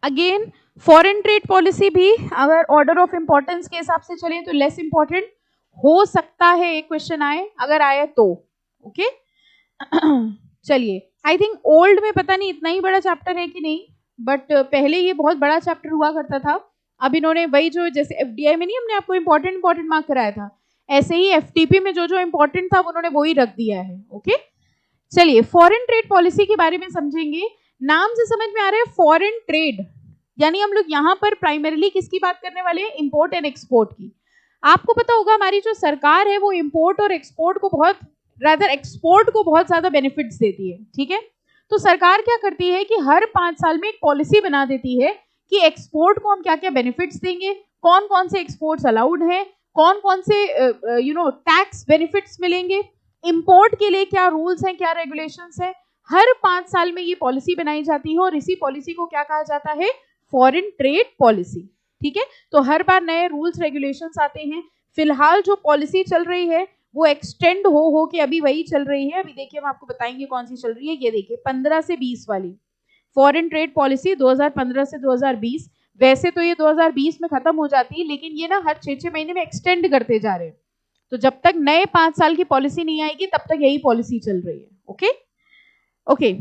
Again foreign trade policy भी अगर order of importance के हिसाब से चले तो लेस इंपॉर्टेंट हो सकता है, एक क्वेश्चन आए, अगर आए तो ओके। चलिए, आई थिंक ओल्ड में पता नहीं इतना ही बड़ा चैप्टर है कि नहीं, बट पहले ये बहुत बड़ा चैप्टर हुआ करता था। अब इन्होंने वही जो जैसे एफडीआई में नहीं हमने आपको इंपॉर्टेंट मार्क कराया था, ऐसे ही एफटीपी में जो जो इंपॉर्टेंट था उन्होंने वही रख दिया है। ओके चलिए, फॉरेन ट्रेड पॉलिसी के बारे में समझेंगे। नाम से समझ में आ रहा है फॉरेन ट्रेड, यानी हम लोग यहाँ पर प्राइमरीली किसकी बात करने वाले हैं, इंपोर्ट एंड एक्सपोर्ट की। आपको पता होगा हमारी जो सरकार है वो इंपोर्ट और एक्सपोर्ट को एक्सपोर्ट को बहुत ज्यादा बेनिफिट्स देती है, ठीक है। तो सरकार क्या करती है कि हर 5 साल में एक पॉलिसी बना देती है कि एक्सपोर्ट को हम क्या क्या बेनिफिट्स देंगे, कौन कौन से एक्सपोर्ट्स अलाउड हैं, कौन कौन से टैक्स बेनिफिट्स मिलेंगे, इंपोर्ट के लिए क्या रूल्स हैं, क्या रेगुलेशंस हैं। हर 5 साल में ये पॉलिसी बनाई जाती है और इसी पॉलिसी को क्या कहा जाता है, फॉरेन ट्रेड पॉलिसी, ठीक है। तो हर बार नए रूल्स रेगुलेशंस आते हैं। फिलहाल जो पॉलिसी चल रही है वो एक्सटेंड हो के अभी वही चल रही है। अभी देखिए हम आपको बताएंगे कौन सी चल रही है। ये देखिए 15 से 20 वाली फॉरेन ट्रेड पॉलिसी 2015 से 2020। वैसे तो ये 2020 में खत्म हो जाती है, लेकिन ये ना हर 6-6 महीने में एक्सटेंड करते जा रहे हैं। तो जब तक नए 5 साल की पॉलिसी नहीं आएगी तब तक यही पॉलिसी चल रही है। Okay okay,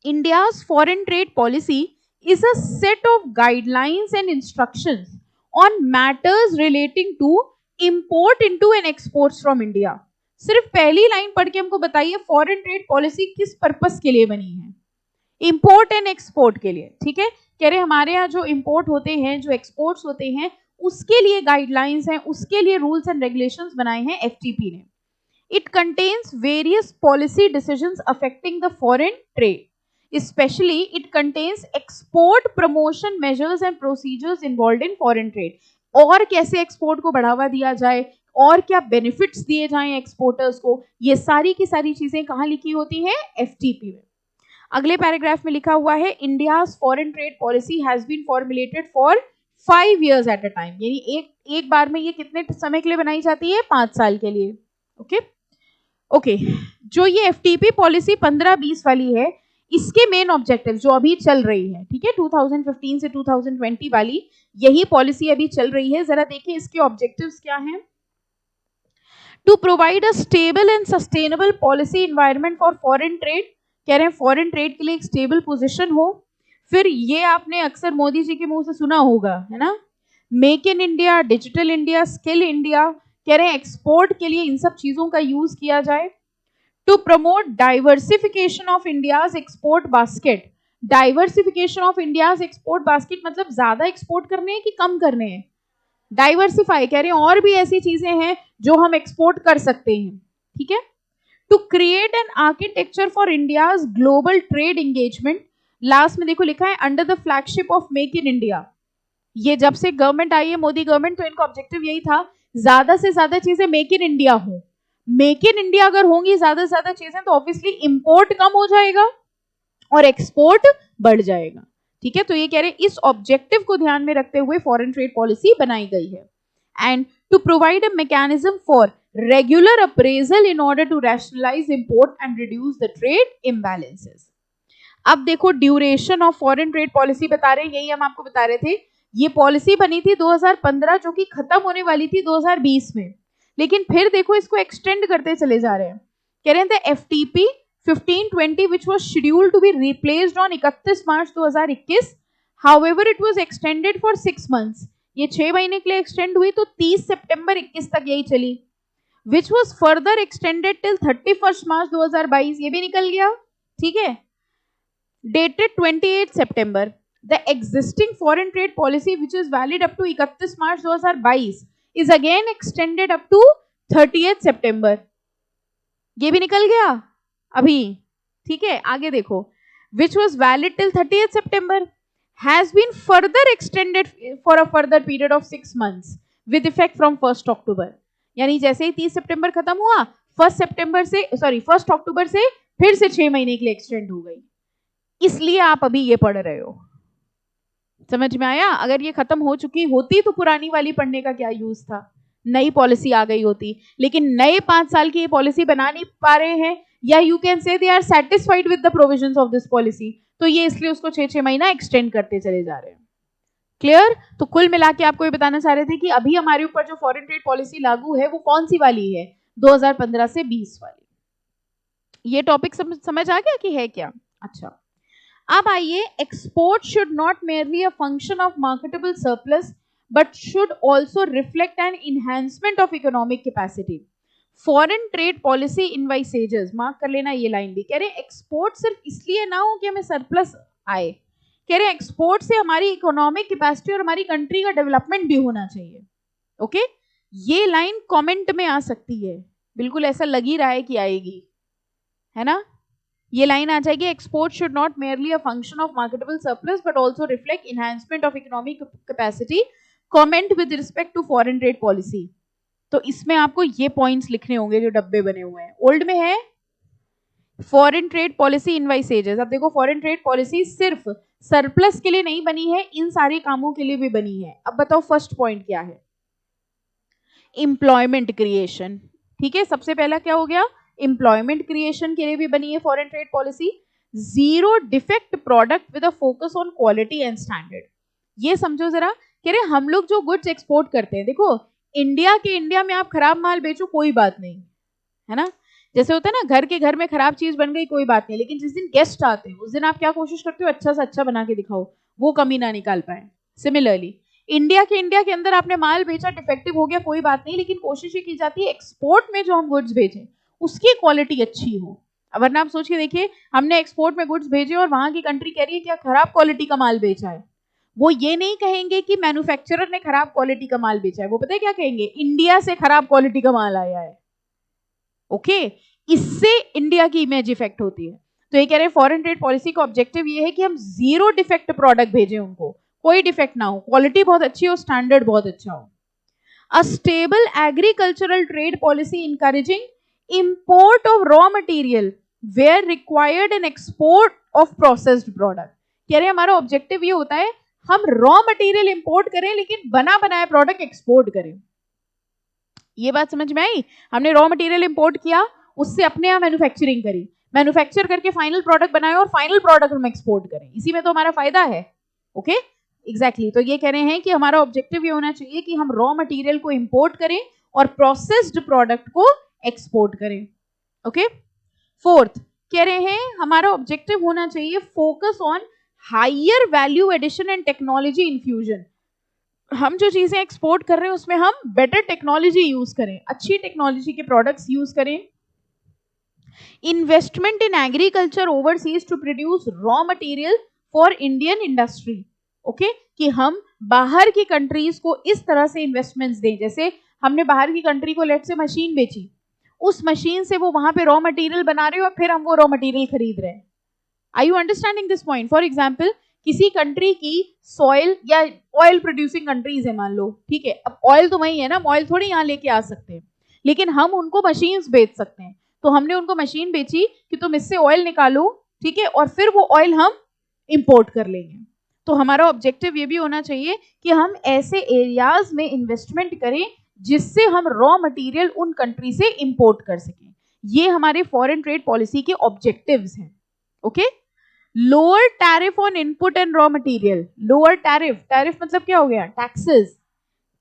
India's foreign trade policy is a set of guidelines and instructions on matters relating to import into and exports from India। सिर्फ पहली लाइन पढ़ के हमको बताइए फॉरेन ट्रेड पॉलिसी किस पर्पस के लिए बनी है, इंपोर्ट एंड एक्सपोर्ट के लिए, ठीक है। कह रहे हमारे यहाँ जो इंपोर्ट होते हैं, जो एक्सपोर्ट्स होते हैं, उसके लिए गाइडलाइंस हैं, उसके लिए रूल्स एंड रेगुलेशंस बनाए हैं एफटीपी ने। It contains various policy decisions affecting the foreign trade, especially it contains export promotion measures and procedures involved in foreign trade। और कैसे एक्सपोर्ट को बढ़ावा दिया जाए और क्या बेनिफिट्स दिए जाएं एक्सपोर्टर्स को, ये सारी की सारी चीजें कहाँ लिखी होती हैं, एफटीपी में। अगले पैराग्राफ में लिखा हुआ है India's foreign trade policy has been formulated for 5 years at a time, यानी एक बार में ये कितने समय के लिए बनाई जाती है, 5 साल के लिए। ओके, जो ये एफटीपी पॉलिसी 15-20 वाली है, इसके मेन ऑब्जेक्टिव जो अभी चल रही है, ठीक है, 2015 से 2020 वाली यही पॉलिसी अभी चल रही है। जरा देखिए इसके ऑब्जेक्टिव्स क्या हैं। To provide a stable and sustainable policy environment for foreign trade, कह रहे हैं फॉरेन ट्रेड के लिए एक स्टेबल पोजीशन हो। फिर ये आपने अक्सर मोदी जी के मुंह से सुना होगा, है ना, make in India, digital India, skill India, कह रहे हैं एक्सपोर्ट के लिए इन सब चीजों का यूज किया जाए। To promote diversification of India's export basket, diversification of India's export basket मतलब ज्यादा एक्सपोर्ट करने हैं कि कम करने हैं, डाइवर्सिफाई, कह रहे हैं और भी ऐसी चीजें हैं जो हम एक्सपोर्ट कर सकते हैं, ठीक है। To create an architecture for India's global trade engagement, last में देखो लिखा है under the flagship of make in India. ये जब से गवर्नमेंट आई है मोदी गवर्नमेंट, तो इनका ऑब्जेक्टिव यही था ज्यादा से ज्यादा चीजें मेक इन इंडिया हो। मेक इन इंडिया अगर होंगी ज्यादा से ज्यादा चीजें तो ऑब्वियसली इंपोर्ट कम हो जाएगा और एक्सपोर्ट बढ़ जाएगा, ठीक है। तो ये कह रहे हैं इस ऑब्जेक्टिव को ध्यान में रखते हुए फॉरेन ट्रेड पॉलिसी बनाई गई है। And to provide a mechanism for regular appraisal in order to rationalise import and reduce the trade imbalances. अब देखो duration of foreign trade policy बता रहे हैं, यही हम आपको बता रहे थे। ये पॉलिसी बनी थी 2015 जो कि खत्म होने वाली थी 2020 में, लेकिन फिर देखो इसको एक्सटेंड करते चले जा रहे हैं। कह रहे हैं FTP 1520 which was scheduled to be replaced on 31 March 2021, however it was extended for 6 months। ये 6 महीने के लिए एक्सटेंड हुई तो 30 सितंबर 21 तक यही चली, which was further extended till 31 मार्च 2022, ये भी निकल गया, ठीक है। dated 28 September, the existing foreign trade policy which is valid up to 31 March 2022 is again extended up to 30th September, ये भी निकल गया अभी, ठीक है। आगे देखो which was valid till 30th September has been further extended for a further period of 6 months with effect from 1st October, यानी जैसे ही 30 सितंबर खत्म हुआ 1st अक्टूबर से फिर से 6 महीने के लिए एक्सटेंड हो गई। इसलिए आप अभी ये पढ़ रहे हो, समझ में आया। अगर ये खत्म हो चुकी होती तो पुरानी वाली पढ़ने का क्या यूज था, नई पॉलिसी आ गई होती। लेकिन नए 5 साल की ये पॉलिसी बना नहीं पा रहे हैं, या you can say they are satisfied with the provisions of this policy, तो ये इसलिए उसको 6-6 महीना एक्सटेंड करते चले जा रहे हैं। क्लियर? तो कुल मिला के आपको ये बताना चाह रहे थे कि अभी हमारे ऊपर जो फॉरेन ट्रेड पॉलिसी लागू है वो कौन सी वाली है, 2015 से 20 वाली। ये टॉपिक समझ आ गया कि है क्या? अच्छा, अब आइए, export should not merely a function of marketable surplus but should also reflect an enhancement of economic capacity. Foreign trade policy envisages, mark कर लेना ये लाइन भी, कह रहे एक्सपोर्ट सिर्फ इसलिए ना हो कि हमें सरप्लस आए, कह रहे एक्सपोर्ट से हमारी इकोनॉमिक कैपेसिटी और हमारी कंट्री का डेवलपमेंट भी होना चाहिए। ओके, ये लाइन कमेंट में आ सकती है, बिल्कुल ऐसा लग ही रहा है कि आएगी, है ना? ये लाइन आ जाएगी, export should not merely a function of marketable surplus but also reflect enhancement of economic capacity, comment with respect to foreign trade policy. तो इसमें आपको ये पॉइंट्स लिखने होंगे जो डब्बे बने हुए हैं। ओल्ड में है फॉरेन ट्रेड पॉलिसी इनवाइसेजेस। अब देखो, फॉरेन ट्रेड पॉलिसी सिर्फ सरप्लस के लिए नहीं बनी है, इन सारे कामों के लिए भी बनी है। अब बताओ फर्स्ट पॉइंट क्या है? Employment creation. ठीक है, सबसे पहला क्या हो गया? एम्प्लॉयमेंट क्रिएशन के लिए भी बनी है foreign trade policy. Zero defect product with a focus on quality and standard. ये समझो जरा, कह रहे हम लोग जो गुड्स एक्सपोर्ट करते हैं, देखो इंडिया में आप खराब माल बेचो कोई बात नहीं, है ना? जैसे होता है ना, घर में खराब चीज बन गई कोई बात नहीं, लेकिन जिस दिन गेस्ट आते हैं उस दिन आप क्या कोशिश करते हो? अच्छा से अच्छा बना के दिखाओ, वो कमी ना निकाल पाए। सिमिलरली इंडिया के अंदर आपने माल बेचा, डिफेक्टिव हो गया कोई बात नहीं, लेकिन कोशिश ये की जाती है एक्सपोर्ट में जो हम गुड्स भेजें उसकी क्वालिटी अच्छी हो। वरना आप सोच के देखिए, हमने एक्सपोर्ट में गुड्स भेजे और वहां की कंट्री कह रही है क्या खराब क्वालिटी का माल बेचा है, वो ये नहीं कहेंगे कि मैन्युफैक्चरर ने खराब क्वालिटी का माल बेचा है, वो पता है क्या कहेंगे? इंडिया से खराब क्वालिटी का माल आया है। ओके, इससे इंडिया की इमेज इफेक्ट होती है। तो ये कह रहे हैं फॉरेन ट्रेड पॉलिसी का ऑब्जेक्टिव ये है कि हम जीरो डिफेक्ट प्रोडक्ट भेजें उनको, कोई डिफेक्ट ना हो, क्वालिटी बहुत अच्छी हो, स्टैंडर्ड बहुत अच्छा हो। A stable agricultural trade policy encouraging import of raw material where required and export of processed product. कह रहे हमारा ऑब्जेक्टिव ये होता है हम रॉ मटेरियल इंपोर्ट करें लेकिन बना बनाया प्रोडक्ट एक्सपोर्ट करें। ये बात समझ में आई? हमने रॉ मटेरियल इंपोर्ट किया, उससे अपने यहाँ मैन्युफैक्चरिंग करी, मैन्युफैक्चर करके फाइनल प्रोडक्ट बनाया और फाइनल प्रोडक्ट हम एक्सपोर्ट करें, इसी में तो हमारा फायदा है। Okay, exactly. तो ये कह रहे हैं कि हमारा ऑब्जेक्टिव ये होना चाहिए कि हम रॉ मटेरियल को इंपोर्ट करें और प्रोसेस्ड प्रोडक्ट को एक्सपोर्ट करें। ओके, फोर्थ कह रहे हैं हमारा ऑब्जेक्टिव होना चाहिए focus on higher value addition and technology infusion. हम जो चीजें एक्सपोर्ट कर रहे हैं उसमें हम बेटर टेक्नोलॉजी यूज करें, अच्छी टेक्नोलॉजी के प्रोडक्ट्स यूज करें। Investment in agriculture overseas to produce raw material for Indian industry. Okay, कि हम बाहर की कंट्रीज को इस तरह से इन्वेस्टमेंट्स दें, जैसे हमने बाहर की कंट्री को लेट से मशीन बेची, उस मशीन से वो वहां पे रॉ मटेरियल बना रहे हो और फिर हम वो रॉ मटेरियल खरीद रहे हैं। Are you understanding this point? For example, किसी कंट्री की सॉइल या ऑयल प्रोड्यूसिंग कंट्रीज है मान लो, ठीक है, अब ऑयल तो वही है ना, ऑयल थोड़ी यहाँ लेके आ सकते हैं, लेकिन हम उनको मशीन्स बेच सकते हैं। तो हमने उनको मशीन बेची कि तुम इससे ऑयल निकालो, ठीक है, और फिर वो ऑयल हम इंपोर्ट कर लेंगे। तो हमारा ऑब्जेक्टिव ये भी होना चाहिए कि हम ऐसे एरियाज में इन्वेस्टमेंट करें जिससे हम रॉ मटेरियल उन कंट्री से इंपोर्ट कर सकें। ये हमारे फॉरेन ट्रेड पॉलिसी के ऑब्जेक्टिव्स हैं। Okay, lower tariff on input and raw material. Lower tariff मतलब क्या हो गया? टैक्सेस।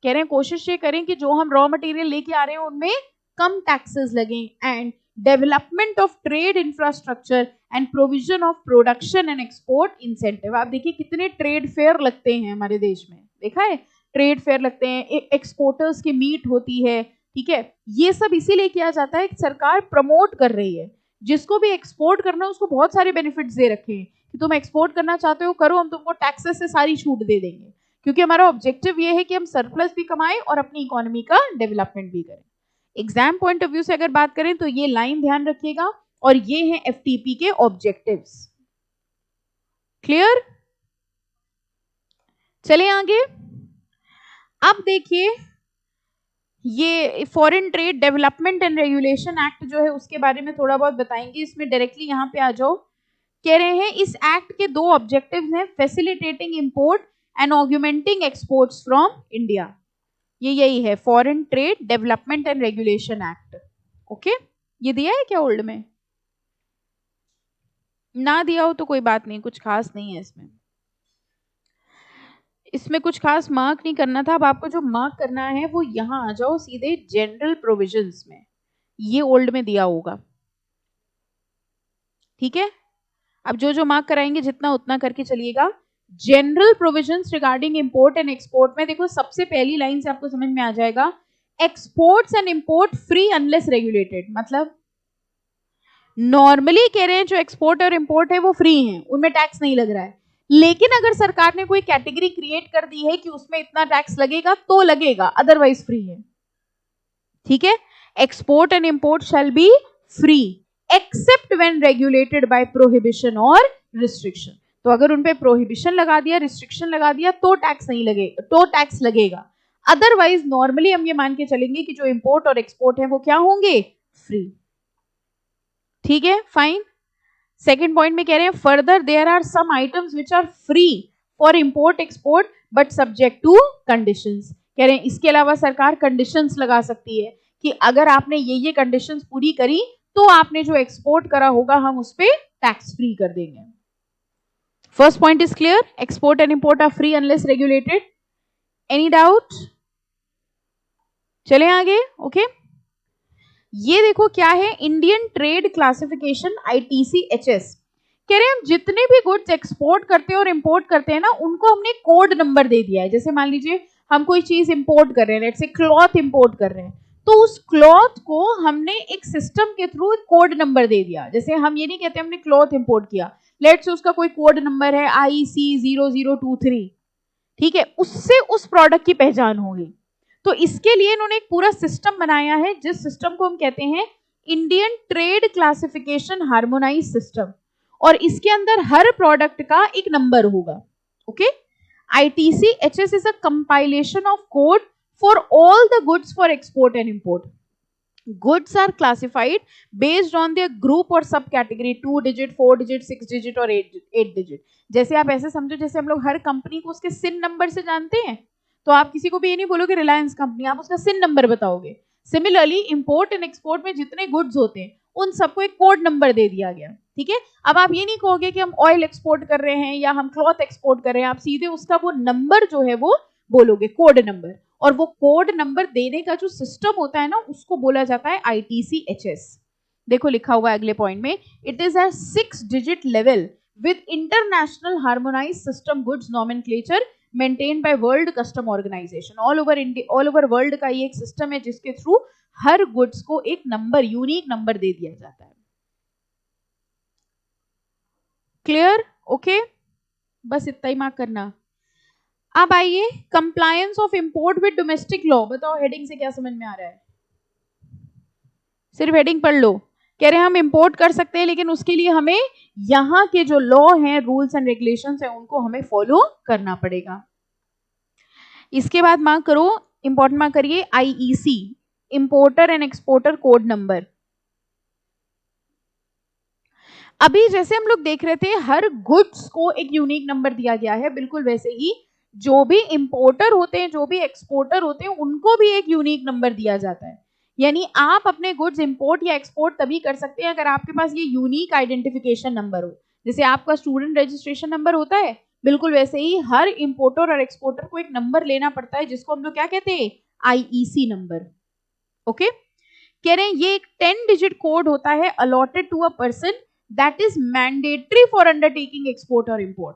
कह रहे हैं कोशिश ये करें कि जो हम रॉ मटेरियल लेके आ रहे हैं उनमें कम टैक्सेस लगें। And development of trade infrastructure and provision of production and export incentive. आप देखिए कितने ट्रेड फेयर लगते हैं हमारे देश में, देखा है? ट्रेड फेयर लगते हैं, एक्सपोर्टर्स की मीट होती है, ठीक है। ये सब इसीलिए किया जाता है कि सरकार प्रमोट कर रही है, जिसको भी एक्सपोर्ट करना है उसको बहुत सारे बेनिफिट्स दे रखे हैं कि तुम एक्सपोर्ट करना चाहते हो करो, हम तुमको टैक्सेस से सारी छूट दे देंगे, क्योंकि हमारा ऑब्जेक्टिव ये है कि हम सरप्लस भी कमाएं और अपनी इकोनॉमी का डेवलपमेंट भी करें। एग्जाम पॉइंट ऑफ व्यू से अगर बात करें तो ये लाइन ध्यान रखिएगा, और ये हैं एफटीपी के ऑब्जेक्टिव्स। क्लियर? चले आगे। अब देखिए, ये foreign trade development and regulation act जो है उसके बारे में थोड़ा बहुत बताएंगे। इसमें डायरेक्टली यहाँ पे आ जाओ। कह रहे हैं इस एक्ट के दो ऑब्जेक्टिव्स हैं, facilitating import and augmenting exports from India. ये यही है foreign trade development and regulation act. Okay, ये दिया है क्या ओल्ड में? ना दिया हो तो कोई बात नहीं, कुछ खास नहीं है इसमें, इसमें कुछ खास मार्क नहीं करना था। अब आपको जो मार्क करना है वो यहाँ आ जाओ सीधे जनरल प्रोविजंस में, ये ओल्ड में दिया होगा, ठीक है। अब जो जो मार्क कराएंगे जितना उतना करके चलिएगा। General provisions regarding import and export में देखो सबसे पहली लाइन से आपको समझ में आ जाएगा, exports and import free unless regulated, मतलब नॉर्मली कह रहे हैं जो एक्सपोर्ट और इंपोर्ट है वो फ्री हैं, उनमें टैक्स नहीं लग रहा है, लेकिन अगर सरकार ने कोई कैटेगरी क्रिएट कर दी है कि उसमें इतना टैक्स लगेगा तो लगेगा, अदरवाइज फ्री है, ठीक है। Export and import shall be free except when regulated by prohibition और रिस्ट्रिक्शन। तो अगर उन पे प्रोहिबिशन लगा दिया, रिस्ट्रिक्शन लगा दिया तो टैक्स नहीं लगेगा, तो टैक्स लगेगा, अदरवाइज नॉर्मली हम ये मान के चलेंगे कि जो इंपोर्ट और एक्सपोर्ट है वो क्या होंगे, फ्री, ठीक है, फाइन। सेकेंड पॉइंट में कह रहे हैं further there are some items which are free for import export but subject to conditions, कह रहे हैं इसके अलावा सरकार कंडीशंस लगा सकती है कि अगर आपने ये कंडीशंस पूरी करी तो आपने जो एक्सपोर्ट करा होगा हम उस पर टैक्स फ्री कर देंगे। First point is clear, export and import are free unless regulated. Any doubt? चलें आगे, ओके। ये देखो क्या है, इंडियन ट्रेड क्लासिफिकेशन ITC-HS, कह रहे हैं हम जितने भी गुड्स एक्सपोर्ट करते हैं और इंपोर्ट करते हैं ना उनको हमने कोड नंबर दे दिया है। जैसे मान लीजिए हम कोई चीज इंपोर्ट कर रहे हैं, लेट्स से क्लॉथ इंपोर्ट कर रहे हैं, तो उस क्लॉथ को हमने एक सिस्टम के थ्रू कोड नंबर दे दिया। जैसे हम ये नहीं कहते हमने क्लॉथ इंपोर्ट किया, लेट्स से उसका कोई कोड नंबर है IC0023, ठीक है, उससे उस प्रोडक्ट की पहचान होगी। तो इसके लिए इन्होंने एक पूरा सिस्टम बनाया है जिस सिस्टम को हम कहते हैं Indian trade classification harmonise system, और इसके अंदर हर प्रोडक्ट का एक नंबर होगा, okay. ITC-HS is a compilation of code for all the goods for export and import. Goods are classified based on their group or subcategory, 2 digit, 4 digit, 6 digit और 8 digit। जैसे आप ऐसे समझो जैसे हम लोग हर कंपनी को उसके सिन नंबर से जानते हैं, तो आप किसी को भी ये नहीं बोलोगे रिलायंस कंपनी, आप उसका सिन नंबर बताओगे। सिमिलरली इंपोर्ट एंड एक्सपोर्ट में जितने गुड्स होते हैं उन सबको एक कोड नंबर दे दिया गया, ठीक है। अब आप ये नहीं कहोगे कि हम ऑयल एक्सपोर्ट कर रहे हैं या हम क्लॉथ एक्सपोर्ट कर रहे हैं, आप सीधे उसका वो नंबर जो है वो बोलोगे, कोड नंबर, और वो कोड नंबर देने का जो सिस्टम होता है ना उसको बोला जाता है ITC-HS। देखो लिखा हुआ है अगले पॉइंट में, it is a 6 digit level with international harmonise system goods nomenclature maintain by world custom organisation. All over world का ये एक सिस्टम है जिसके थ्रू हर गुड्स को एक नंबर, यूनिक नंबर दे दिया जाता है। क्लियर? ओके, बस इतना ही मार्क करना। अब आइए compliance of import with domestic law, बताओ हेडिंग से क्या समझ में आ रहा है? सिर्फ हेडिंग पढ़ लो। कह रहे हैं हम इंपोर्ट कर सकते हैं लेकिन उसके लिए हमें यहाँ के जो लॉ हैं, रूल्स एंड रेगुलेशंस हैं, उनको हमें फॉलो करना पड़ेगा। इसके बाद मार्क करो, इंपॉर्टेंट मार्क करिए IEC, importer and exporter code number. अभी जैसे हम लोग देख रहे थे हर गुड्स को एक यूनिक नंबर दिया गया है, बिल्कुल वैसे ही जो भी इंपोर्टर होते हैं, जो भी एक्सपोर्टर होते हैं, उनको भी एक यूनिक नंबर दिया जाता है। यानी आप अपने गुड्स इंपोर्ट या एक्सपोर्ट तभी कर सकते हैं अगर आपके पास ये यूनिक आइडेंटिफिकेशन नंबर हो। जैसे आपका स्टूडेंट रजिस्ट्रेशन नंबर होता है, बिल्कुल वैसे ही हर इंपोर्टर और एक्सपोर्टर को एक नंबर लेना पड़ता है जिसको हम लोग क्या कहते हैं, IEC नंबर, ओके। कह रहे हैं ये एक 10 डिजिट कोड होता है allotted to a person that is mandatory for undertaking export और इंपोर्ट।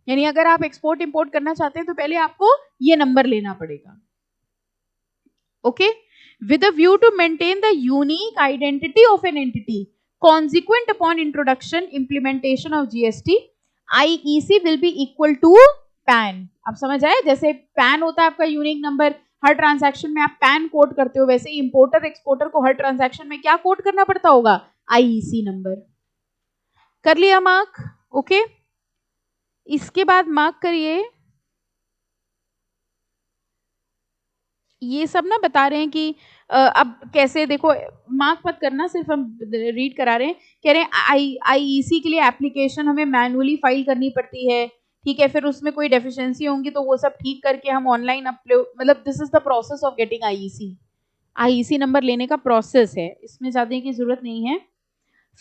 यानी अगर आप एक्सपोर्ट इंपोर्ट करना चाहते हैं तो पहले आपको ये नंबर लेना पड़ेगा, okay. With a view to maintain the unique identity of an entity consequent upon introduction implementation of GST, IEC will be equal to PAN। अब समझ आए, जैसे PAN होता है आपका यूनिक नंबर, हर ट्रांजैक्शन में आप PAN कोड करते हो, वैसे इंपोर्टर एक्सपोर्टर को हर ट्रांजैक्शन में क्या कोड करना पड़ता होगा, IEC नंबर। कर लिया मार्क, ओके। इसके बाद मार्क करिए, ये सब ना बता रहे हैं कि अब कैसे, देखो मार्क मत करना, सिर्फ हम रीड करा रहे हैं। कह रहे हैं IEC के लिए एप्लीकेशन हमें मैनुअली फाइल करनी पड़ती है, ठीक है, फिर उसमें कोई डेफिशिएंसी होंगी तो वो सब ठीक करके हम ऑनलाइन अपलोड, मतलब this is the process of getting IEC number लेने का प्रोसेस है, इसमें ज़्यादा की जरूरत नहीं है।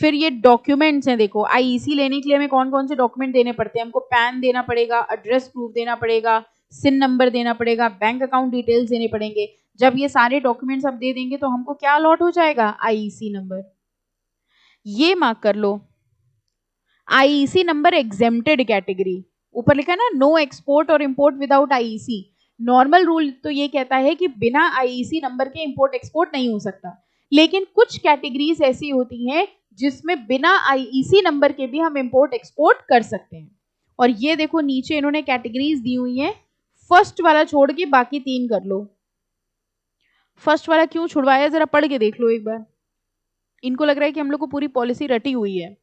फिर ये डॉक्यूमेंट्स हैं, देखो आईईसी लेने के लिए हमें कौन कौन से डॉक्यूमेंट देने पड़ते हैं, हमको पैन देना पड़ेगा, एड्रेस प्रूफ देना पड़ेगा, सिन नंबर देना पड़ेगा, बैंक अकाउंट डिटेल्स देने पड़ेंगे। जब ये सारे डॉक्यूमेंट्स आप दे देंगे तो हमको क्या अलॉट हो जाएगा, आईईसी नंबर। ये मार्क कर लो, आईईसी नंबर एग्जेम्प्टेड कैटेगरी, ऊपर लिखा है ना नो एक्सपोर्ट और import without IEC. Normal rule तो ये कहता है कि बिना आईईसी नंबर के इंपोर्ट एक्सपोर्ट नहीं हो सकता, लेकिन कुछ कैटेगरीज ऐसी होती हैं जिसमें बिना आईईसी नंबर के भी हम इंपोर्ट एक्सपोर्ट कर सकते हैं। और ये देखो नीचे इन्होंने कैटेगरीज दी हुई हैं, फर्स्ट वाला छोड़ के बाकी तीन कर लो। फर्स्ट वाला क्यों छुड़वाया, जरा पढ़ के देख लो एक बार। इनको लग रहा है कि हम लोग को पूरी पॉलिसी रटी हुई है।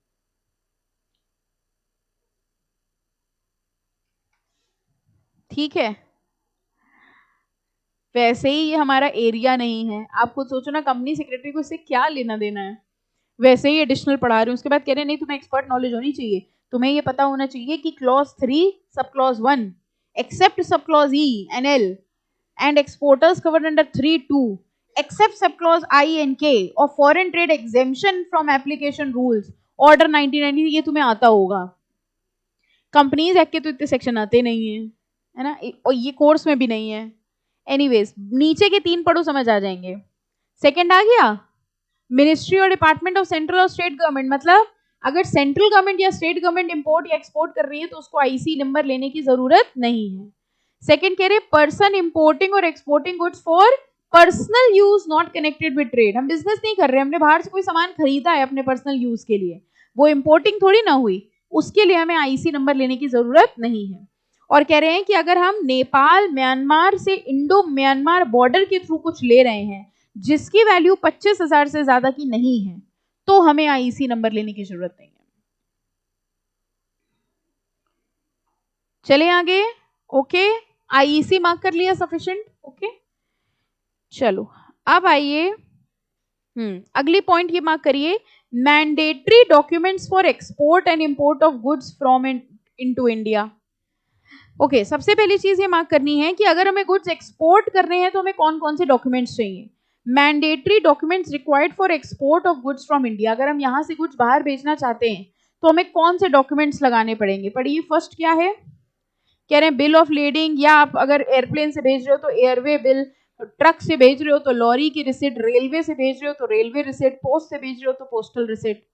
ठीक है, वैसे ही ये हमारा एरिया नहीं है, आप खुद सोचो ना, कंपनी सेक्रेटरी को इससे क्या लेना देना है। वैसे ही एडिशनल पढ़ा रहे हैं, उसके बाद कह रहे हैं नहीं तुम्हें एक्सपर्ट नॉलेज होनी चाहिए, तुम्हें ये पता होना चाहिए कि clause 3 sub clause 1 except sub clause E and L and exporters covered under 3(2) except sub clause I and K और foreign trade exemption from application rules order 1990, ये तुम्हें आता होगा। कंपनीज एक्ट के तो इतने सेक्शन आते नहीं है ना, और ये कोर्स में भी नहीं है। एनीवेज नीचे के तीन पढ़ो, समझ आ जाएंगे। सेकंड आ गया मिनिस्ट्री और डिपार्टमेंट ऑफ सेंट्रल और स्टेट गवर्नमेंट, मतलब अगर सेंट्रल गवर्नमेंट या स्टेट गवर्नमेंट इंपोर्ट या एक्सपोर्ट कर रही है तो उसको आईसी नंबर लेने की जरूरत नहीं है। सेकंड कह रहे पर्सन इंपोर्टिंग और exporting goods for personal use not connected with trade, हम बिजनेस नहीं कर रहे, हमने बाहर से कोई सामान खरीदा है अपने पर्सनल यूज के लिए, वो इंपोर्टिंग थोड़ी ना हुई, उसके लिए हमें आईसी नंबर लेने की जरूरत नहीं है। और कह रहे हैं कि अगर हम नेपाल म्यांमार से इंडो म्यांमार बॉर्डर के थ्रू कुछ ले रहे हैं जिसकी वैल्यू 25,000 से ज्यादा की नहीं है तो हमें आईसी नंबर लेने की जरूरत नहीं है। चले आगे, ओके, आईईसी मार्क कर लिया, सफिशिएंट, ओके। चलो अब आइए, अगली पॉइंट ये मार्क करिए, mandatory documents for export and import of goods from into India. Okay, सबसे पहली चीज ये मार्क करनी है कि अगर हमें गुड्स एक्सपोर्ट करने हैं तो हमें कौन कौन से डॉक्यूमेंट्स चाहिए। Mandatory documents required for export of goods from India, अगर हम यहां से गुड्स बाहर भेजना चाहते हैं तो हमें कौन से डॉक्यूमेंट्स लगाने पड़ेंगे। पढ़िए, फर्स्ट क्या है, कह रहे हैं बिल ऑफ लेडिंग, या आप अगर एयरप्लेन से भेज रहे हो तो एयरवे बिल, ट्रक से भेज रहे हो तो लॉरी की रिसिट, रेलवे से भेज रहे हो तो रेलवे रिसिट, पोस्ट से भेज रहे हो तो पोस्टल रिसिट।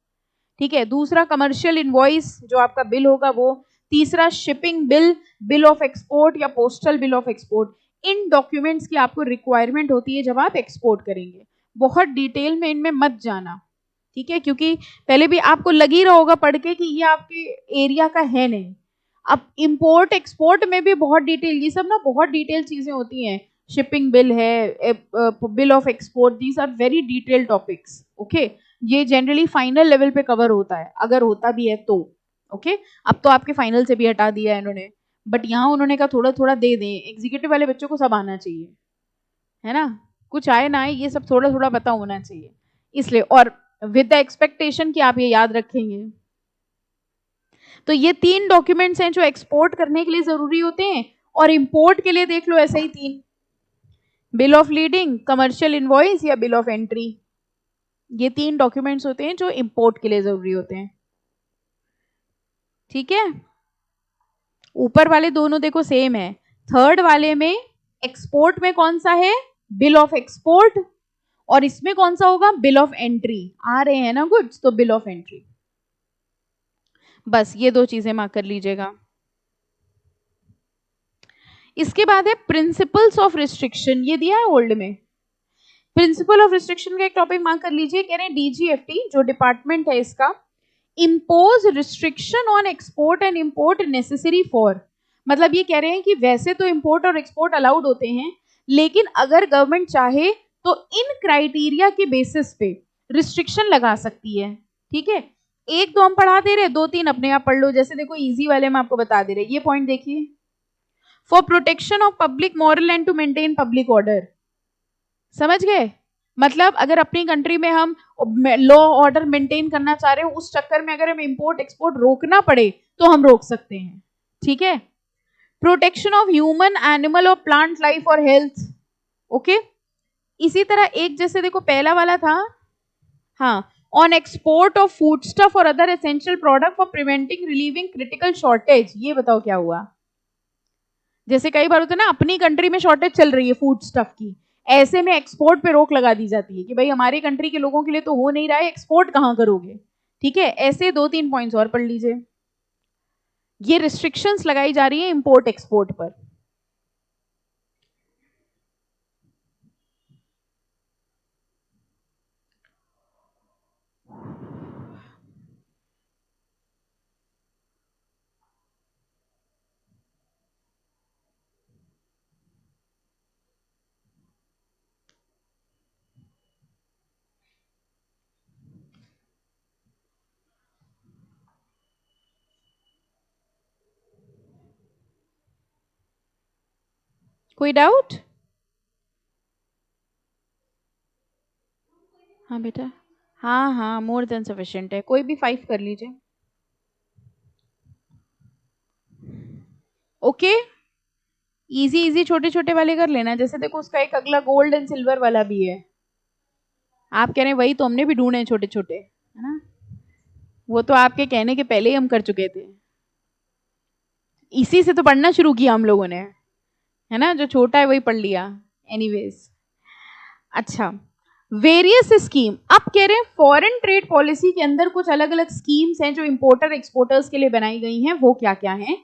ठीक है, दूसरा कमर्शियल इनवॉइस जो आपका बिल होगा वो, तीसरा shipping bill, bill of export या पोस्टल बिल ऑफ एक्सपोर्ट। इन डॉक्यूमेंट्स की आपको रिक्वायरमेंट होती है जब आप एक्सपोर्ट करेंगे। बहुत डिटेल में इनमें मत जाना, ठीक है, क्योंकि पहले भी आपको लग ही रहा होगा पढ़ के कि ये आपके एरिया का है नहीं। अब इंपोर्ट एक्सपोर्ट में भी बहुत डिटेल, ये सब ना बहुत डिटेल चीजें होती हैं, शिपिंग बिल है, bill of export, these are very detail topics, okay. ये जनरली फाइनल लेवल पे कवर होता है, अगर होता भी है तो, ओके। अब तो आपके फाइनल से भी हटा दिया है इन्होंने, बट यहाँ उन्होंने कहा थोड़ा थोड़ा दे दें, एग्जीक्यूटिव वाले बच्चों को सब आना चाहिए, है ना, कुछ आए ना आए ये सब थोड़ा थोड़ा पता होना चाहिए, इसलिए, और विद द एक्सपेक्टेशन कि आप ये याद रखेंगे। तो ये तीन डॉक्यूमेंट्स हैं जो एक्सपोर्ट करने के लिए जरूरी होते हैं, और इंपोर्ट के लिए देख लो ऐसे ही तीन, bill of leading, commercial invoice या बिल ऑफ एंट्री। ये तीन डॉक्यूमेंट्स होते हैं जो इंपोर्ट के लिए जरूरी होते हैं, ठीक है। ऊपर वाले दोनों देखो सेम है, थर्ड वाले में एक्सपोर्ट में कौन सा है, बिल ऑफ एक्सपोर्ट, और इसमें कौन सा होगा, बिल ऑफ एंट्री। आ रहे हैं ना गुड्स तो बिल ऑफ एंट्री। बस ये दो चीजें मार्क कर लीजिएगा। इसके बाद है प्रिंसिपल्स ऑफ रिस्ट्रिक्शन, ये दिया है ओल्ड में। प्रिंसिपल ऑफ रिस्ट्रिक्शन का एक टॉपिक मार्क कर लीजिए, कह रहे हैं डीजीएफटी जो डिपार्टमेंट है इसका, impose restriction on export and import necessary for, मतलब ये कह रहे हैं कि वैसे तो इंपोर्ट और एक्सपोर्ट अलाउड होते हैं, लेकिन अगर गवर्नमेंट चाहे तो इन क्राइटेरिया के बेसिस पे रिस्ट्रिक्शन लगा सकती है, ठीक है। एक दो हम पढ़ा दे रहे, दो तीन अपने आप पढ़ लो, जैसे देखो इजी वाले में आपको बता दे रहे, ये पॉइंट देखिए, for protection of public moral and to maintain public order. समझ गए, मतलब अगर अपनी कंट्री में हम लॉ ऑर्डर मेंटेन करना चाह रहे हो, उस चक्कर में अगर हम इंपोर्ट एक्सपोर्ट रोकना पड़े तो हम रोक सकते हैं, ठीक है। प्रोटेक्शन ऑफ ह्यूमन, एनिमल और प्लांट लाइफ और हेल्थ, ओके। इसी तरह एक जैसे देखो पहला वाला था, हाँ, on export of foodstuff और other essential product for preventing relieving critical shortage. ये बताओ क्या हुआ? जैसे कई बार होता है ना, अपनी कंट्री में शॉर्टेज चल रही है फूड स्टफ की, ऐसे में एक्सपोर्ट पे रोक लगा दी जाती है कि भाई हमारी कंट्री के लोगों के लिए तो हो नहीं रहा है, एक्सपोर्ट कहां करोगे? ठीक है, ऐसे 2-3 पॉइंट्स और पढ़ लीजिए। ये रिस्ट्रिक्शंस लगाई जा रही है इंपोर्ट एक्सपोर्ट पर। कोई डाउट? हाँ बेटा, हाँ हाँ, मोर देन सफिशिएंट है, कोई भी 5 कर लीजिए। ओके, इजी इजी छोटे छोटे वाले कर लेना। जैसे देखो उसका एक अगला गोल्ड एंड सिल्वर वाला भी है, आप कह रहे हैं वही तो हमने भी ढूंढे हैं छोटे छोटे, है ना? वो तो आपके कहने के पहले ही हम कर चुके थे, इसी से तो पढ़ना शुरू किया हम लोगों ने, है ना? जो छोटा है वही पढ़ लिया। एनीवेज, अच्छा, वेरियस स्कीम, आप कह रहे हैं फॉरेन ट्रेड पॉलिसी के अंदर कुछ अलग अलग स्कीम्स हैं जो इंपोर्टर एक्सपोर्टर्स के लिए बनाई गई हैं, वो क्या क्या हैं?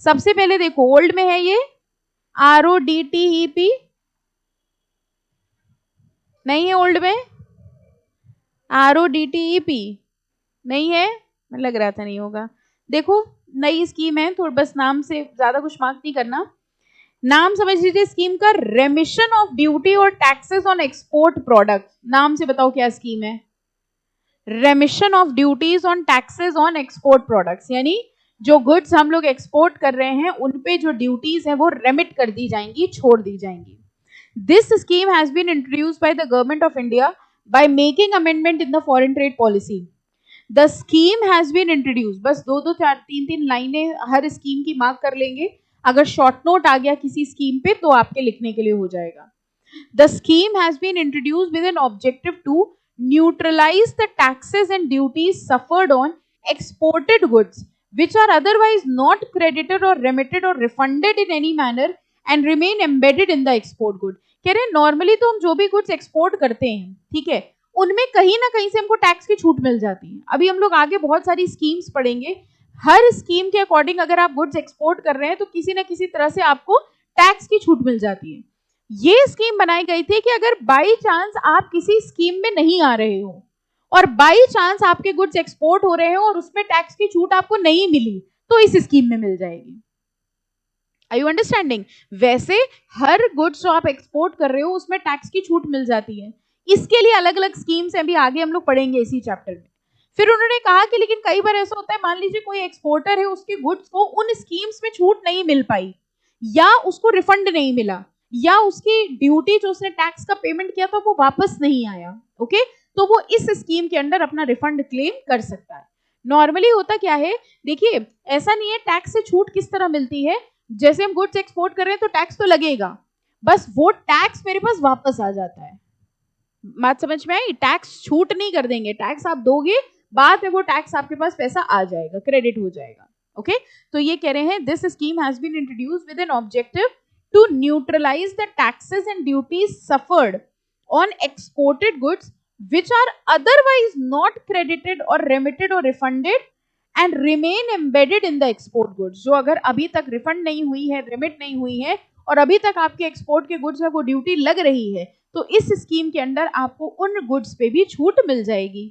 सबसे पहले देखो, ओल्ड में है ये RODTEP, नहीं है ओल्ड में? RODTEP नहीं है, मैं लग रहा था नहीं होगा। देखो नई स्कीम है, थोड़ा बस नाम से ज्यादा कुछ मार्क नहीं करना, नाम समझ लीजिए स्कीम का, रेमिशन ऑफ ड्यूटी और टैक्सेस ऑन एक्सपोर्ट प्रोडक्ट। नाम से बताओ क्या स्कीम है? रेमिशन of duties on taxes on export products, यानी जो गुड्स हम लोग एक्सपोर्ट कर रहे हैं उन पे जो ड्यूटीज हैं वो रेमिट कर दी जाएंगी, छोड़ दी जाएंगी। This scheme has been introduced by the government of India by making amendment in the foreign trade policy. The scheme has been introduce, बस 2-2, 4, 3-3 लाइनें हर स्कीम की मार्क कर लेंगे, अगर शॉर्ट नोट आ गया किसी स्कीम पे तो आपके लिखने के लिए हो जाएगा। The scheme has been introduce with an objective to neutralise the taxes and duties suffered on exported goods which are otherwise not credited or remitted or refunded in any manner and remain embedded in the export good। कह रहे हैं normally तो हम जो भी goods export करते हैं, ठीक है, उनमें कहीं ना कहीं से हमको टैक्स की छूट मिल जाती है। अभी हम लोग आगे बहुत सारी स्कीम्स पढ़ेंगे, हर स्कीम के अकॉर्डिंग अगर आप गुड्स एक्सपोर्ट कर रहे हैं तो किसी ना किसी तरह से आपको टैक्स की छूट मिल जाती है। ये स्कीम बनाई गई थी कि अगर बाई चांस आप किसी स्कीम में नहीं आ रहे हो और बाई चांस आपके गुड्स एक्सपोर्ट हो रहे हो और उसमें टैक्स की छूट आपको नहीं मिली, तो इस स्कीम में मिल जाएगी। Are you understanding? वैसे हर गुड्स जो आप एक्सपोर्ट कर रहे हो उसमें टैक्स की छूट मिल जाती है, इसके लिए अलग अलग स्कीम्स हैं, अभी आगे हम लोग पढ़ेंगे इसी चैप्टर में। फिर उन्होंने कहा कि लेकिन कई बार ऐसा होता है, मान लीजिए कोई एक्सपोर्टर है, उसके गुड्स को उन स्कीम्स में छूट नहीं मिल पाई, या उसको रिफंड नहीं मिला, या उसकी ड्यूटी जो उसने टैक्स का पेमेंट किया था वो वापस नहीं आया, ओके, तो वो इस स्कीम के अंदर अपना रिफंड क्लेम कर सकता है। नॉर्मली होता क्या है, देखिए ऐसा नहीं है, टैक्स से छूट किस तरह मिलती है, जैसे हम गुड्स एक्सपोर्ट कर रहे हैं तो टैक्स तो लगेगा, बस वो टैक्स मेरे पास वापस आ जाता है। बात समझ में आई? टैक्स छूट नहीं कर देंगे, टैक्स आप दोगे, बाद में वो टैक्स आपके पास पैसा आ जाएगा, क्रेडिट हो जाएगा, ओके। तो ये कह रहे हैं this scheme has been introduced with an objective to neutralise the taxes and duties suffered on exported goods which are otherwise not credited or remitted or refunded and remain embedded in the export goods। जो अगर अभी तक refund नहीं हुई है, remit नहीं हुई है और अभी तक आपके एक्सपोर्ट के गुड्स में वो ड्यूटी लग रही है, तो इस स्कीम के अंदर आपको उन गुड्स पे भी छूट मिल जाएगी।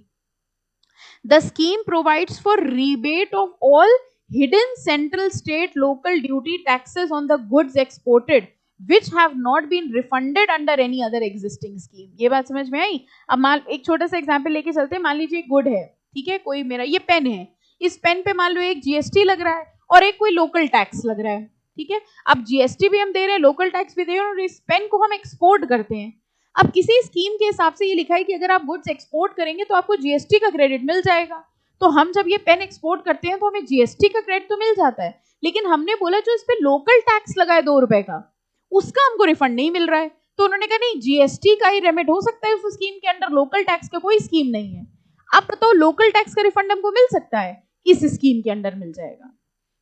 The scheme provides for rebate of all hidden central state local duty taxes on the goods exported which have not been refunded under any other existing scheme। ये बात समझ में आई? अब मान एक छोटा सा एग्जांपल लेके चलते हैं, मान लीजिए एक गुड है, ठीक है, कोई मेरा ये पेन है, इस पेन पे मान लो एक जीएसटी लग रहा है और एक कोई लोकल टैक्स लग रहा है, ठीक है। अब जीएसटी भी हम दे रहे हैं, लोकल टैक्स भी दे रहे हैं, और इस पेन को हम एक्सपोर्ट करते हैं। अब किसी स्कीम के हिसाब से ये लिखा है कि अगर आप गुड्स एक्सपोर्ट करेंगे तो आपको जीएसटी का क्रेडिट मिल जाएगा, तो हम जब ये पेन एक्सपोर्ट करते हैं तो हमें जीएसटी का क्रेडिट तो मिल जाता है, लेकिन हमने बोला जो इस पे लोकल टैक्स लगा है 2 रुपए का, उसका हमको रिफंड नहीं मिल रहा है। तो उन्होंने कहा नहीं, जीएसटी का ही रेमिट हो सकता है उस स्कीम के अंदर, लोकल टैक्स का कोई स्कीम नहीं है। अब बताओ लोकल टैक्स का रिफंड हमको मिल सकता है, इस स्कीम के अंडर मिल जाएगा।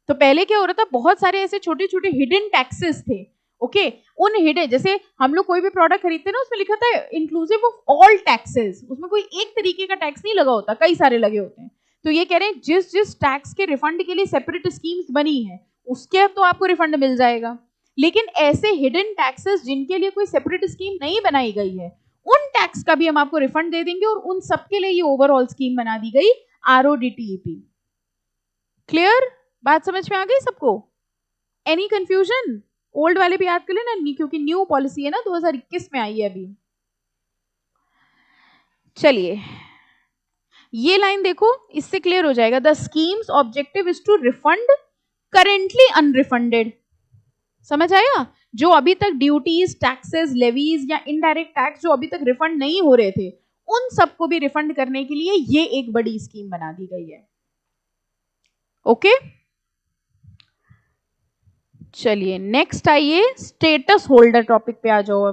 तो पहले क्या हो रहा था, बहुत सारे ऐसे छोटे छोटे हिडन टैक्सेस थे, ओके उन हिडन, जैसे हम लोग कोई भी प्रोडक्ट खरीदते हैं ना, उसमें लिखा था इंक्लूसिव ऑफ ऑल टैक्सेस, उसमें कोई एक तरीके का टैक्स नहीं लगा होता, कई सारे लगे होते हैं। तो ये कह रहे हैं जिस जिस टैक्स के रिफंड के लिए सेपरेट स्कीम्स बनी है उसके तो आपको रिफंड मिल जाएगा, लेकिन ऐसे हिडन टैक्सेस जिनके लिए कोई सेपरेट स्कीम नहीं बनाई गई है उन टैक्स का भी हम आपको रिफंड दे देंगे, और उन सबके लिए ये ओवरऑल स्कीम बना दी गई RODTEP। क्लियर, बात समझ में आ गई सबको? Any confusion? ओल्ड वाले भी याद कर लेना, क्योंकि न्यू पॉलिसी है ना, 2021 में आई है अभी। चलिए ये लाइन देखो, इससे क्लियर हो जाएगा। The schemes objective is to refund currently unrefunded, समझ आया? जो अभी तक ड्यूटीज, टैक्सेस, लेवीज या इनडायरेक्ट टैक्स जो अभी तक रिफंड नहीं हो रहे थे, उन सबको भी रिफंड करने के लिए ये एक बड़ी स्कीम बना दी गई है। ओके चलिए नेक्स्ट आइए, स्टेटस होल्डर टॉपिक पे आ जाओ।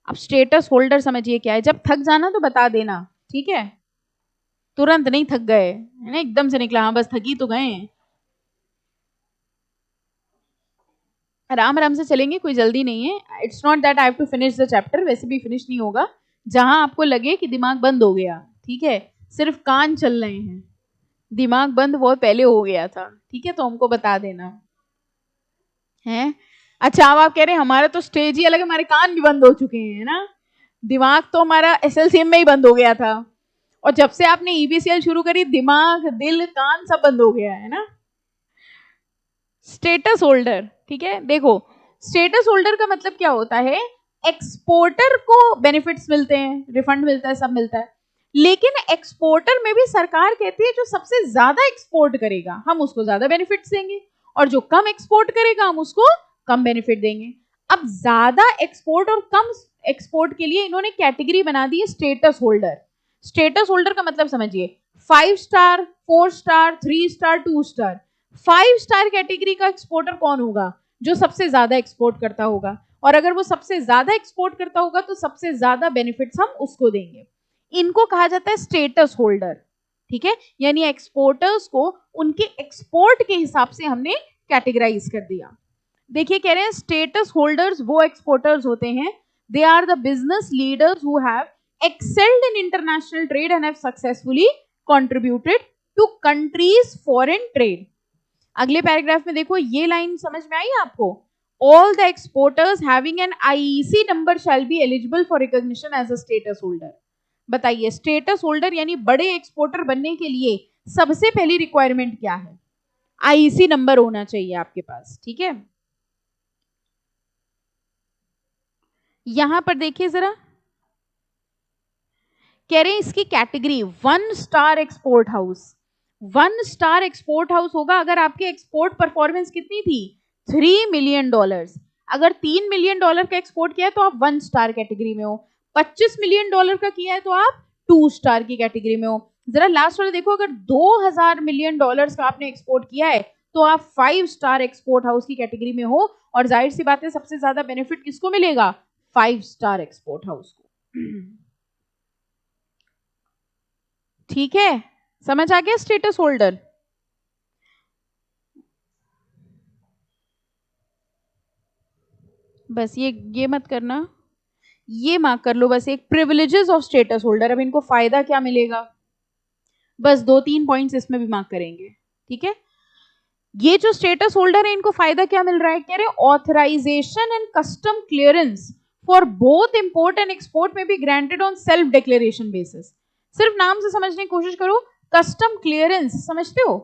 अब स्टेटस होल्डर समझिए क्या है, जब थक जाना तो बता देना, ठीक है? तुरंत नहीं थक गए है ना, एकदम से निकला हाँ बस थकी तो गए, आराम आराम से चलेंगे, कोई जल्दी नहीं है। It's not that I have to finish the chapter, वैसे भी फिनिश नहीं होगा। जहां आपको लगे कि दिमाग बंद हो गया, ठीक है, सिर्फ कान चल रहे हैं, दिमाग बंद बहुत पहले हो गया था, ठीक है, तो हमको बता देना है। अच्छा अब आप कह रहे हैं हमारा तो स्टेज ही अलग है, हमारे कान भी बंद हो चुके हैं ना, दिमाग तो हमारा SLCM में ही बंद हो गया था, और जब से आपने EBCL शुरू करी दिमाग, दिल, कान सब बंद हो गया है ना। स्टेटस होल्डर, ठीक है, देखो स्टेटस होल्डर का मतलब क्या होता है, एक्सपोर्टर को बेनिफिट्स मिलते हैं, रिफंड मिलता है, सब मिलता है, लेकिन एक्सपोर्टर में भी सरकार कहती है जो सबसे ज्यादा एक्सपोर्ट करेगा हम उसको ज्यादा बेनिफिट्स देंगे, और जो कम एक्सपोर्ट करेगा हम उसको कम बेनिफिट देंगे। अब ज्यादा एक्सपोर्ट और कम एक्सपोर्ट के लिए इन्होंने कैटेगरी बना दी है स्टेटस होल्डर। स्टेटस होल्डर का मतलब समझिए, 5 star, 4 star, 3 star, 2 star. 5 star category का एक्सपोर्टर कौन होगा, जो सबसे ज्यादा एक्सपोर्ट करता होगा, और अगर वो सबसे ज्यादा एक्सपोर्ट करता होगा तो सबसे ज्यादा बेनिफिट्स हम उसको देंगे। इनको कहा जाता है स्टेटस होल्डर, ठीक है, यानी एक्सपोर्टर्स को उनके एक्सपोर्ट के हिसाब से हमने कैटेगराइज कर दिया। देखिए कह रहे हैं स्टेटस होल्डर्स वो एक्सपोर्टर्स होते हैं, they are the business leaders who have excelled in international trade and have successfully contributed to countries foreign trade। अगले पैराग्राफ में देखो ये लाइन समझ में आई आपको, all the exporters having an IEC number shall be eligible for recognition as a status holder। बताइए status holder यानी बड़े एक्सपोर्टर बनने के लिए सबसे पहली रिक्वायरमेंट क्या है, IEC नंबर होना चाहिए आपके पास, ठीक है। यहां पर देखिए जरा, कह रहे हैं इसकी category 1 star export house. 1 star export house होगा अगर आपकी एक्सपोर्ट परफॉर्मेंस कितनी थी, $3 मिलियन। अगर $3 मिलियन का एक्सपोर्ट किया है तो आप 1 स्टार कैटेगरी में हो, $25 मिलियन का किया है तो आप 2 स्टार की कैटेगरी में हो। जरा लास्ट वाला देखो, अगर $2000 मिलियन का आपने एक्सपोर्ट किया है तो आप 5 स्टार एक्सपोर्ट हाउस की कैटेगरी में हो, और जाहिर सी बात है सबसे ज्यादा बेनिफिट किसको मिलेगा, 5 स्टार एक्सपोर्ट हाउस को। ठीक है, समझ आ गया स्टेटस होल्डर? बस ये मत करना, ये मार्क कर लो बस, एक प्रिविलेजेस ऑफ स्टेटस होल्डर। अब इनको फायदा क्या मिलेगा, बस 2-3 पॉइंट्स इसमें भी मार्क करेंगे, ठीक है। ये जो स्टेटस होल्डर है इनको फायदा क्या मिल रहा है, कह रहे authorization and custom clearance for both import and export में भी granted on self declaration basis. सिर्फ नाम से समझने की कोशिश करो, कस्टम क्लियरेंस समझते हो,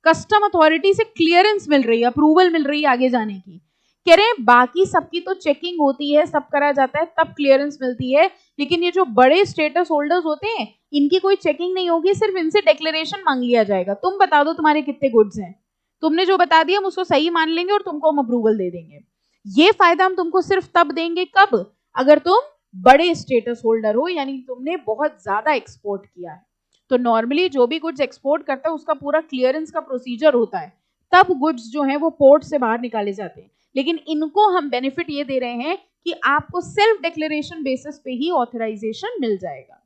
कस्टम अथॉरिटी से क्लियरेंस मिल रही है, अप्रूवल मिल रही है आगे जाने की। कह रहे हैं बाकी सबकी तो चेकिंग होती है, सब करा जाता है तब क्लियरेंस मिलती है, लेकिन ये जो बड़े स्टेटस होल्डर्स होते हैं इनकी कोई चेकिंग नहीं होगी, सिर्फ इनसे डिक्लेरेशन मांग लिया जाएगा, तुम बता दो तुम्हारे कितने गुड्स हैं, तुमने जो बता दिया हम उसको सही मान लेंगे और तुमको हम अप्रूवल दे देंगे। ये फायदा हम तुमको सिर्फ तब देंगे कब, अगर तुम बड़े स्टेटस होल्डर हो, यानी तुमने बहुत ज्यादा एक्सपोर्ट किया है। तो नॉर्मली जो भी गुड्स एक्सपोर्ट करता है उसका पूरा क्लियरेंस का प्रोसीजर होता है, तब गुड्स जो है वो पोर्ट से बाहर निकाले जाते हैं, लेकिन इनको हम बेनिफिट ये दे रहे हैं कि आपको सेल्फ डिक्लेरेशन बेसिस पे ही ऑथराइजेशन मिल जाएगा।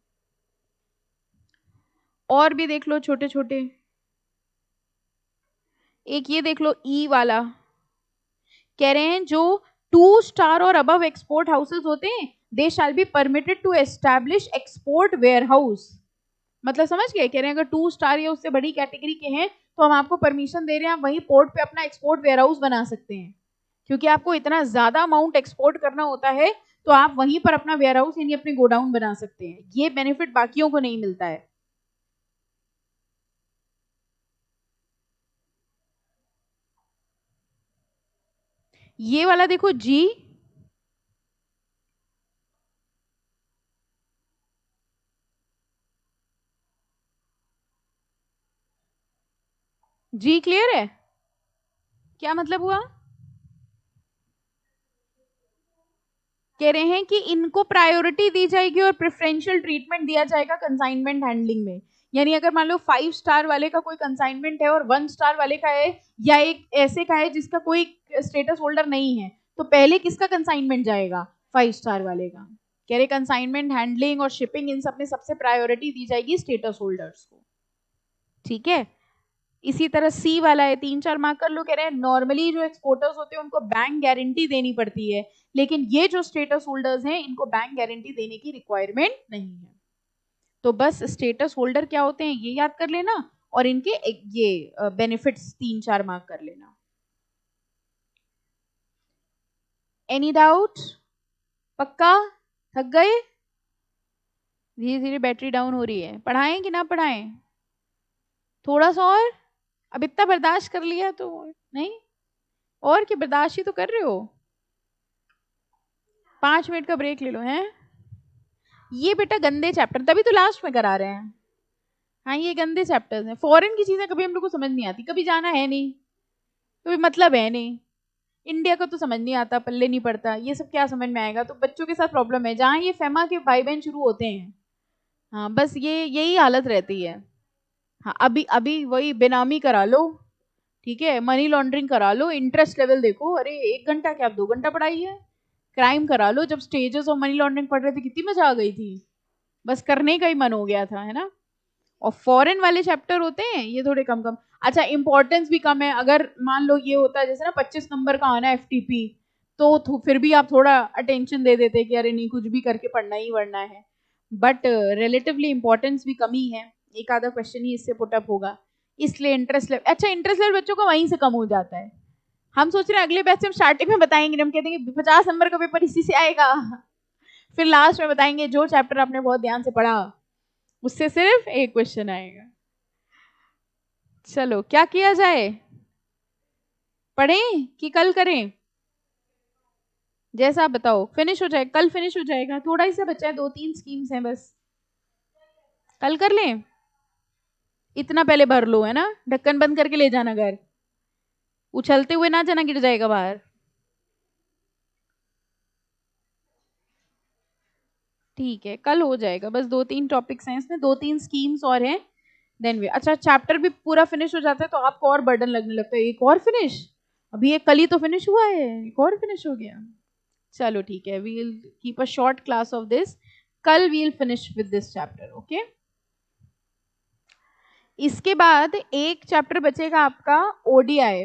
और भी देख लो छोटे छोटे, एक ये देख लो ई वाला, कह रहे हैं जो 2 स्टार और अबव एक्सपोर्ट हाउसेस होते हैं, they shall be permitted to establish export warehouse. मतलब समझ गए, कह रहे हैं अगर 2 स्टार या उससे बड़ी कैटेगरी के हैं तो हम आपको परमिशन दे रहे हैं, आप वहीं पोर्ट पे अपना एक्सपोर्ट वेयर हाउस बना सकते हैं, क्योंकि आपको इतना ज्यादा अमाउंट एक्सपोर्ट करना होता है तो आप वहीं पर अपना वेयर हाउस यानी अपने गोडाउन बना सकते हैं। ये बेनिफिट बाकियों को नहीं मिलता है। ये वाला देखो जी, जी क्लियर है, क्या मतलब हुआ? कह रहे हैं कि इनको प्रायोरिटी दी जाएगी और प्रेफरेंशियल ट्रीटमेंट दिया जाएगा कंसाइनमेंट हैंडलिंग में। यानी अगर मान लो 5 स्टार वाले का कोई कंसाइनमेंट है और 1 स्टार वाले का है, या एक ऐसे का है जिसका कोई स्टेटस होल्डर नहीं है, तो पहले किसका कंसाइनमेंट जाएगा? 5 स्टार वाले का। कह रहे कंसाइनमेंट हैंडलिंग और शिपिंग इन सब में सबसे प्रायोरिटी दी जाएगी स्टेटस होल्डर्स को। ठीक है, इसी तरह सी वाला है, 3-4 मार्क कर लो। कह रहे हैं नॉर्मली जो एक्सपोर्टर्स होते हैं उनको बैंक गारंटी देनी पड़ती है, लेकिन ये जो स्टेटस होल्डर्स हैं इनको बैंक गारंटी देने की रिक्वायरमेंट नहीं है। तो बस स्टेटस होल्डर क्या होते हैं ये याद कर लेना, और इनके ये बेनिफिट्स 3-4 मार्क कर लेना। Any doubt? पक्का? थक गए? धीरे धीरे बैटरी डाउन हो रही है, पढ़ाएं कि ना पढ़ाएं? थोड़ा सा और? अब इतना बर्दाश्त कर लिया तो नहीं और क्या, बर्दाश्त ही तो कर रहे हो। 5 मिनट का ब्रेक ले लो हैं। ये बेटा गंदे चैप्टर तभी तो लास्ट में करा रहे हैं। हाँ ये गंदे चैप्टर्स हैं, फॉरेन की चीजें कभी हम लोग को समझ नहीं आती, कभी जाना है नहीं, कभी मतलब है नहीं। इंडिया का तो समझ नहीं आता, पल्ले नहीं पड़ता, ये सब क्या समझ में आएगा। तो बच्चों के साथ प्रॉब्लम है, जहाँ ये फेमा के भाई बहन शुरू होते हैं, हाँ बस ये यही हालत रहती है। हाँ अभी अभी वही बेनामी करा लो, ठीक है, मनी लॉन्ड्रिंग करा लो, इंटरेस्ट लेवल देखो, अरे 1 घंटा क्या 2 घंटा पढ़ाई है। क्राइम करा लो, जब स्टेजेस ऑफ मनी लॉन्ड्रिंग पढ़ रहे थे कितनी मजा आ गई थी, बस करने का ही मन हो गया था, है ना। और फॉरेन वाले चैप्टर होते हैं ये थोड़े कम कम, अच्छा इंपॉर्टेंस भी कम है। अगर मान लो ये होता है जैसे ना 25 नंबर का आना एफटीपी, तो फिर भी आप थोड़ा अटेंशन दे देते कि अरे नहीं कुछ भी करके पढ़ना ही पढ़ना है, बट रिलेटिवली इंपॉर्टेंस भी कमी है, एक आधा क्वेश्चन ही इससे पुटअप होगा, इसलिए इंटरेस्ट लेवल, अच्छा इंटरेस्ट लेवल बच्चों का वहीं से कम हो जाता है। हम सोच रहे हैं अगले बैच से हम स्टार्टिंग में बताएंगे, हम कहते हैं 50 नंबर का पेपर इसी से आएगा, फिर लास्ट में बताएंगे जो चैप्टर आपने बहुत ध्यान से पढ़ा उससे सिर्फ एक क्वेश्चन आएगा। चलो क्या किया जाए, पढ़ें कि कल करें? जैसा आप बताओ, फिनिश हो जाए कल, फिनिश हो जाएगा, थोड़ा ही सा बचा है, 2-3 स्कीम्स हैं बस, कल कर लें। इतना पहले भर लो, है ना, ढक्कन बंद करके ले जाना घर, उछलते हुए ना जाना, गिर जाएगा बाहर। ठीक है कल हो जाएगा, बस 2-3 टॉपिक्स हैं इसमें, 2-3 स्कीम्स और हैं, देन वे अच्छा चैप्टर भी पूरा फिनिश हो जाता है तो आपको और बर्डन लगने लगता है, एक और फिनिश, अभी ये कल ही तो फिनिश हुआ है, एक और फिनिश हो गया। चलो ठीक है, we will keep a short class of this, कल we will finish with this chapter, okay. इसके बाद एक चैप्टर बचेगा आपका ओडीआई।